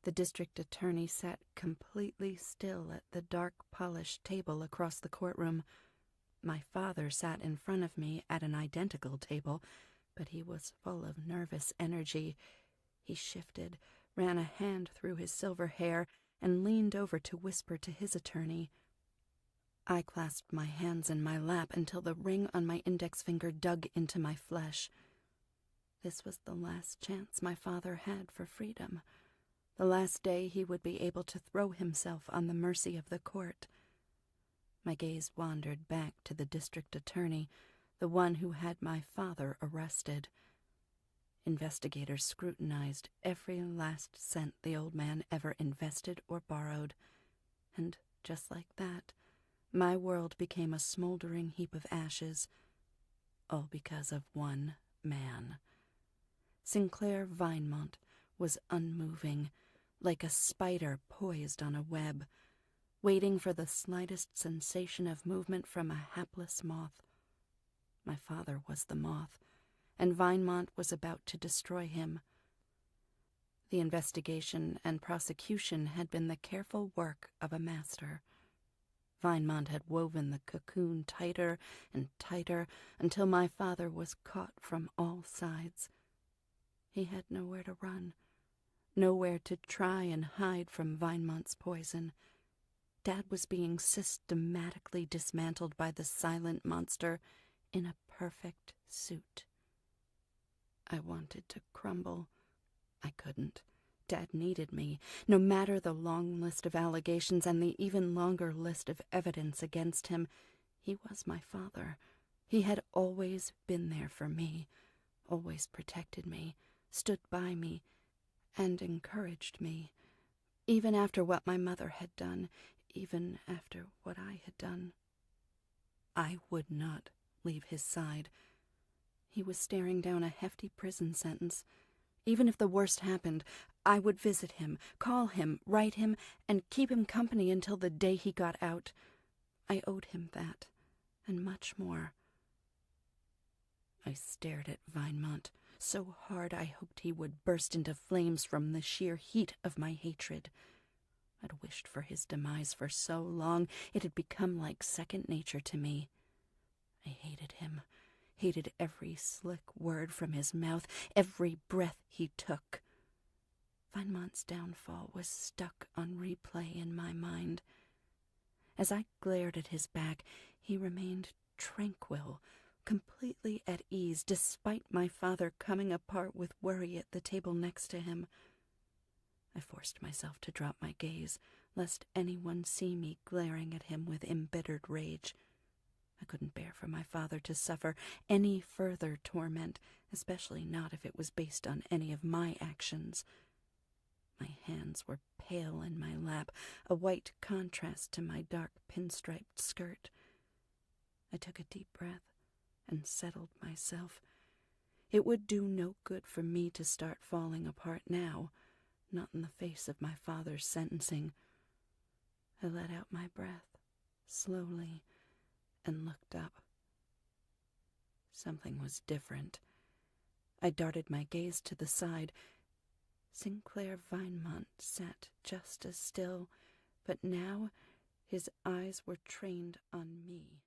The district attorney sat completely still at the dark, polished table across the courtroom. My father sat in front of me at an identical table, but he was full of nervous energy. He shifted, ran a hand through his silver hair, and leaned over to whisper to his attorney. I clasped my hands in my lap until the ring on my index finger dug into my flesh. This was the last chance my father had for freedom, the last day he would be able to throw himself on the mercy of the court. My gaze wandered back to the district attorney, the one who had my father arrested. Investigators scrutinized every last cent the old man ever invested or borrowed, and just like that, my world became a smoldering heap of ashes, all because of one man. Sinclair Vinemont was unmoving, like a spider poised on a web, waiting for the slightest sensation of movement from a hapless moth. My father was the moth, and Vinemont was about to destroy him. The investigation and prosecution had been the careful work of a master. Vinemont had woven the cocoon tighter and tighter until my father was caught from all sides. He had nowhere to run, nowhere to try and hide from Vinemont's poison. Dad was being systematically dismantled by the silent monster in a perfect suit. I wanted to crumble. I couldn't. Dad needed me, no matter the long list of allegations and the even longer list of evidence against him. He was my father. He had always been there for me, always protected me, stood by me, and encouraged me, even after what my mother had done, even after what I had done. I would not leave his side. He was staring down a hefty prison sentence. Even if the worst happened, I would visit him, call him, write him, and keep him company until the day he got out. I owed him that, and much more. I stared at Vinemont, so hard I hoped he would burst into flames from the sheer heat of my hatred. I'd wished for his demise for so long, it had become like second nature to me. I hated him, hated every slick word from his mouth, every breath he took. Vinemont's downfall was stuck on replay in my mind. As I glared at his back, he remained tranquil, completely at ease, despite my father coming apart with worry at the table next to him. I forced myself to drop my gaze, lest anyone see me glaring at him with embittered rage. I couldn't bear for my father to suffer any further torment, especially not if it was based on any of my actions. My hands were pale in my lap, a white contrast to my dark pinstriped skirt. I took a deep breath and settled myself. It would do no good for me to start falling apart now, not in the face of my father's sentencing. I let out my breath, slowly, and looked up. Something was different. I darted my gaze to the side. Sinclair Vinemont sat just as still, but now his eyes were trained on me.